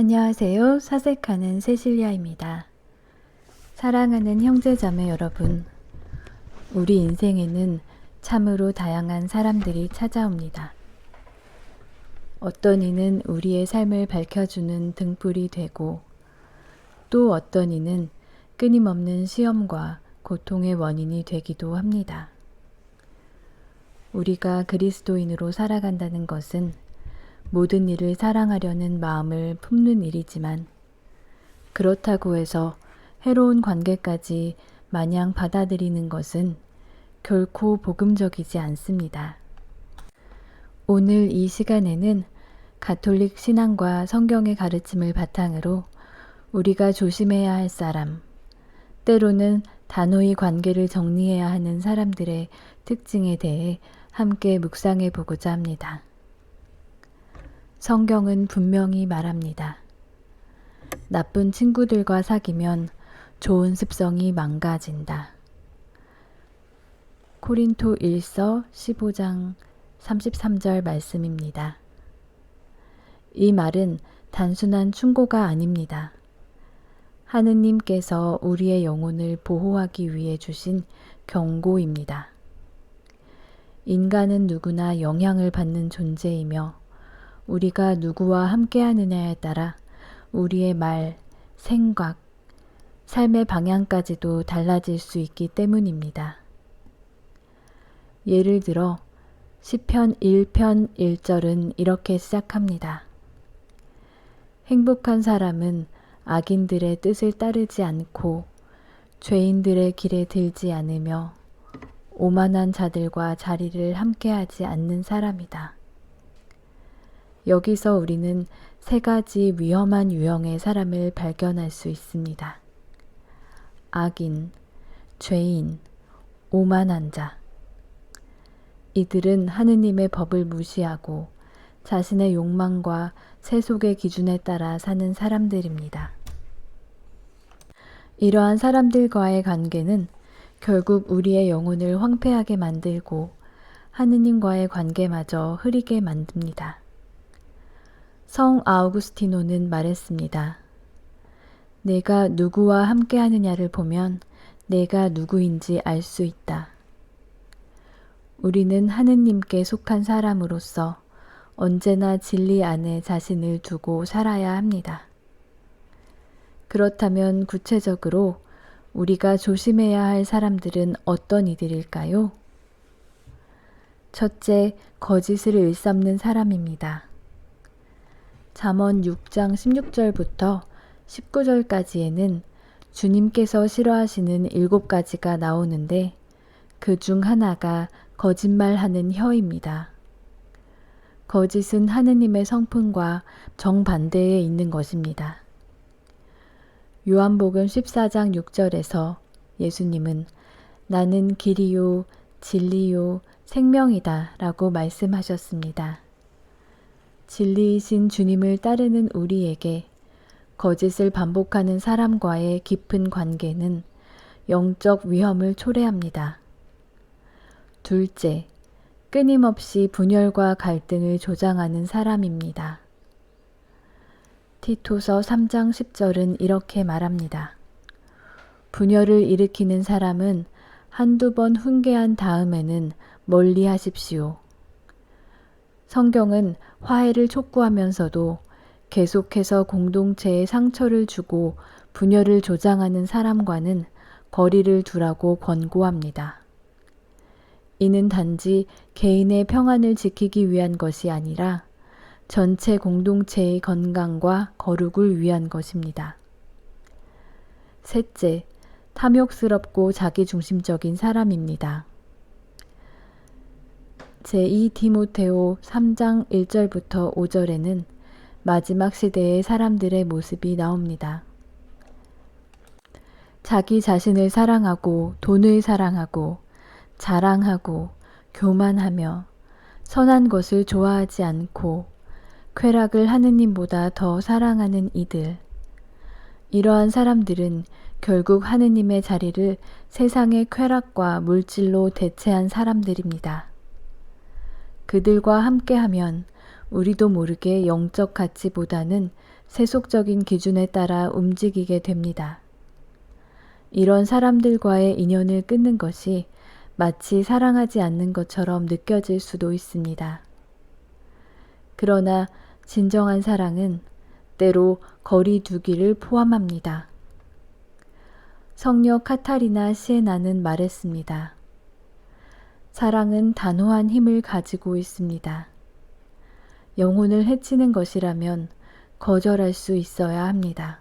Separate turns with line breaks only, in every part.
안녕하세요. 사색하는 세실리아입니다. 사랑하는 형제자매 여러분, 우리 인생에는 참으로 다양한 사람들이 찾아옵니다. 어떤 이는 우리의 삶을 밝혀주는 등불이 되고, 또 어떤 이는 끊임없는 시험과 고통의 원인이 되기도 합니다. 우리가 그리스도인으로 살아간다는 것은 모든 일을 사랑하려는 마음을 품는 일이지만, 그렇다고 해서 해로운 관계까지 마냥 받아들이는 것은 결코 복음적이지 않습니다. 오늘 이 시간에는 가톨릭 신앙과 성경의 가르침을 바탕으로 우리가 조심해야 할 사람, 때로는 단호히 관계를 정리해야 하는 사람들의 특징에 대해 함께 묵상해 보고자 합니다. 성경은 분명히 말합니다. 나쁜 친구들과 사귀면 좋은 습성이 망가진다. 코린토 1서 15장 33절 말씀입니다. 이 말은 단순한 충고가 아닙니다. 하느님께서 우리의 영혼을 보호하기 위해 주신 경고입니다. 인간은 누구나 영향을 받는 존재이며 우리가 누구와 함께하느냐에 따라 우리의 말, 생각, 삶의 방향까지도 달라질 수 있기 때문입니다. 예를 들어 시편 1편 1절은 이렇게 시작합니다. 행복한 사람은 악인들의 뜻을 따르지 않고 죄인들의 길에 들지 않으며 오만한 자들과 자리를 함께하지 않는 사람이다. 여기서 우리는 세 가지 위험한 유형의 사람을 발견할 수 있습니다. 악인, 죄인, 오만한 자. 이들은 하느님의 법을 무시하고 자신의 욕망과 세속의 기준에 따라 사는 사람들입니다. 이러한 사람들과의 관계는 결국 우리의 영혼을 황폐하게 만들고 하느님과의 관계마저 흐리게 만듭니다. 성 아우구스티노는 말했습니다. 내가 누구와 함께하느냐를 보면 내가 누구인지 알 수 있다. 우리는 하느님께 속한 사람으로서 언제나 진리 안에 자신을 두고 살아야 합니다. 그렇다면 구체적으로 우리가 조심해야 할 사람들은 어떤 이들일까요? 첫째, 거짓을 일삼는 사람입니다. 잠언 6장 16절부터 19절까지에는 주님께서 싫어하시는 7가지가 나오는데 그 중 하나가 거짓말하는 혀입니다. 거짓은 하느님의 성품과 정반대에 있는 것입니다. 요한복음 14장 6절에서 예수님은 나는 길이요, 진리요, 생명이다 라고 말씀하셨습니다. 진리이신 주님을 따르는 우리에게 거짓을 반복하는 사람과의 깊은 관계는 영적 위험을 초래합니다. 둘째, 끊임없이 분열과 갈등을 조장하는 사람입니다. 티토서 3장 10절은 이렇게 말합니다. 분열을 일으키는 사람은 한두 번 훈계한 다음에는 멀리 하십시오. 성경은 화해를 촉구하면서도 계속해서 공동체에 상처를 주고 분열을 조장하는 사람과는 거리를 두라고 권고합니다. 이는 단지 개인의 평안을 지키기 위한 것이 아니라 전체 공동체의 건강과 거룩을 위한 것입니다. 셋째, 탐욕스럽고 자기중심적인 사람입니다. 제2 디모데오 3장 1절부터 5절에는 마지막 시대의 사람들의 모습이 나옵니다. 자기 자신을 사랑하고 돈을 사랑하고 자랑하고 교만하며 선한 것을 좋아하지 않고 쾌락을 하느님보다 더 사랑하는 이들. 이러한 사람들은 결국 하느님의 자리를 세상의 쾌락과 물질로 대체한 사람들입니다. 그들과 함께하면 우리도 모르게 영적 가치보다는 세속적인 기준에 따라 움직이게 됩니다. 이런 사람들과의 인연을 끊는 것이 마치 사랑하지 않는 것처럼 느껴질 수도 있습니다. 그러나 진정한 사랑은 때로 거리 두기를 포함합니다. 성녀 카타리나 시에나는 말했습니다. 사랑은 단호한 힘을 가지고 있습니다. 영혼을 해치는 것이라면 거절할 수 있어야 합니다.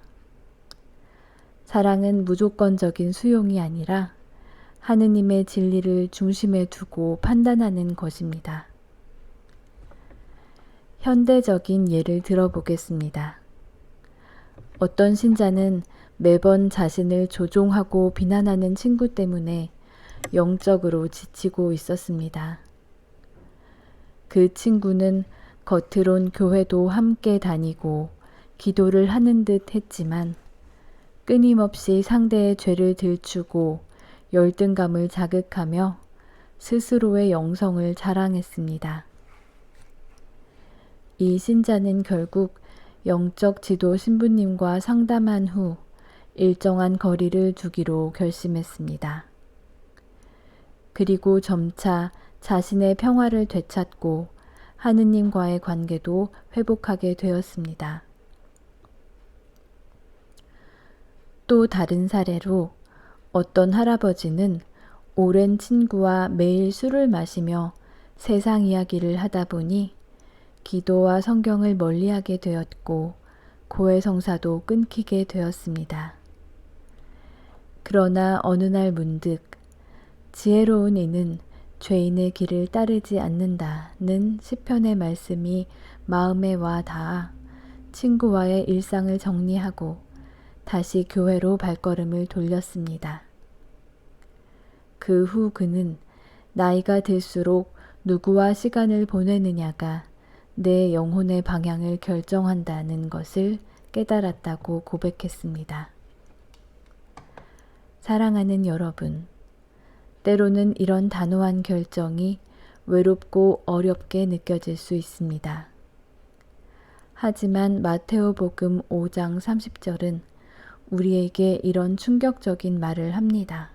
사랑은 무조건적인 수용이 아니라 하느님의 진리를 중심에 두고 판단하는 것입니다. 현대적인 예를 들어보겠습니다. 어떤 신자는 매번 자신을 조종하고 비난하는 친구 때문에 영적으로 지치고 있었습니다. 그 친구는 겉으론 교회도 함께 다니고 기도를 하는 듯 했지만 끊임없이 상대의 죄를 들추고 열등감을 자극하며 스스로의 영성을 자랑했습니다. 이 신자는 결국 영적 지도 신부님과 상담한 후 일정한 거리를 두기로 결심했습니다. 그리고 점차 자신의 평화를 되찾고 하느님과의 관계도 회복하게 되었습니다. 또 다른 사례로 어떤 할아버지는 오랜 친구와 매일 술을 마시며 세상 이야기를 하다 보니 기도와 성경을 멀리하게 되었고 고해성사도 끊기게 되었습니다. 그러나 어느 날 문득 지혜로운 이는 죄인의 길을 따르지 않는다는 시편의 말씀이 마음에 와 닿아 친구와의 일상을 정리하고 다시 교회로 발걸음을 돌렸습니다. 그 후 그는 나이가 들수록 누구와 시간을 보내느냐가 내 영혼의 방향을 결정한다는 것을 깨달았다고 고백했습니다. 사랑하는 여러분, 때로는 이런 단호한 결정이 외롭고 어렵게 느껴질 수 있습니다. 하지만 마테오복음 5장 30절은 우리에게 이런 충격적인 말을 합니다.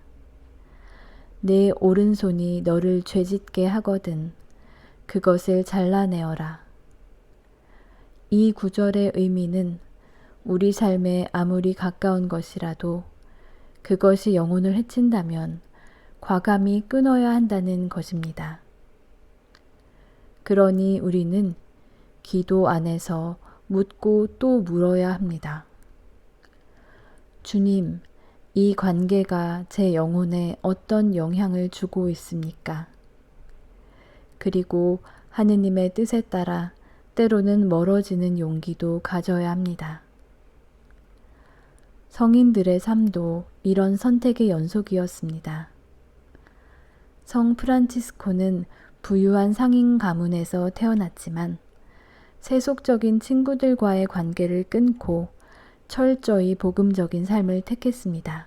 내 오른손이 너를 죄짓게 하거든 그것을 잘라내어라. 이 구절의 의미는 우리 삶에 아무리 가까운 것이라도 그것이 영혼을 해친다면 과감히 끊어야 한다는 것입니다. 그러니 우리는 기도 안에서 묻고 또 물어야 합니다. 주님, 이 관계가 제 영혼에 어떤 영향을 주고 있습니까? 그리고 하느님의 뜻에 따라 때로는 멀어지는 용기도 가져야 합니다. 성인들의 삶도 이런 선택의 연속이었습니다. 성 프란치스코는 부유한 상인 가문에서 태어났지만 세속적인 친구들과의 관계를 끊고 철저히 복음적인 삶을 택했습니다.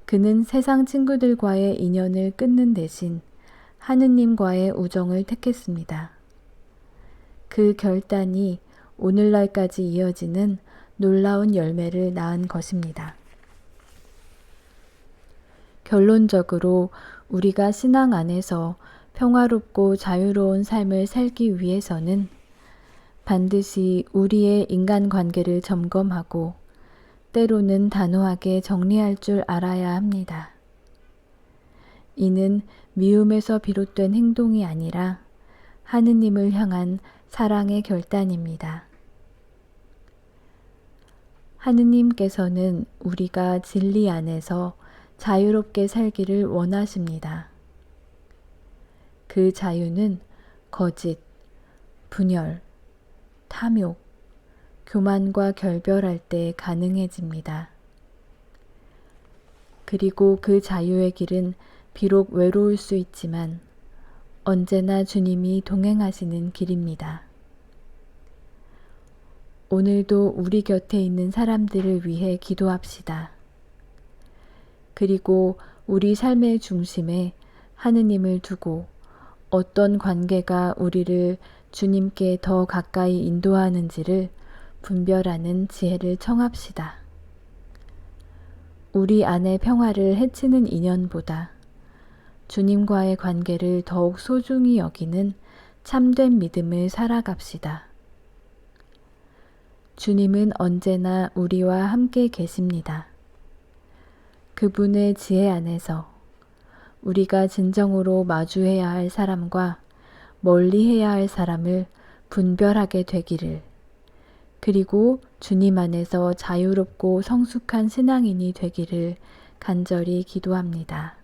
그는 세상 친구들과의 인연을 끊는 대신 하느님과의 우정을 택했습니다. 그 결단이 오늘날까지 이어지는 놀라운 열매를 낳은 것입니다. 결론적으로 우리가 신앙 안에서 평화롭고 자유로운 삶을 살기 위해서는 반드시 우리의 인간관계를 점검하고 때로는 단호하게 정리할 줄 알아야 합니다. 이는 미움에서 비롯된 행동이 아니라 하느님을 향한 사랑의 결단입니다. 하느님께서는 우리가 진리 안에서 자유롭게 살기를 원하십니다. 그 자유는 거짓, 분열, 탐욕, 교만과 결별할 때 가능해집니다. 그리고 그 자유의 길은 비록 외로울 수 있지만 언제나 주님이 동행하시는 길입니다. 오늘도 우리 곁에 있는 사람들을 위해 기도합시다. 그리고 우리 삶의 중심에 하느님을 두고 어떤 관계가 우리를 주님께 더 가까이 인도하는지를 분별하는 지혜를 청합시다. 우리 안의 평화를 해치는 인연보다 주님과의 관계를 더욱 소중히 여기는 참된 믿음을 살아갑시다. 주님은 언제나 우리와 함께 계십니다. 그분의 지혜 안에서 우리가 진정으로 마주해야 할 사람과 멀리해야 할 사람을 분별하게 되기를, 그리고 주님 안에서 자유롭고 성숙한 신앙인이 되기를 간절히 기도합니다.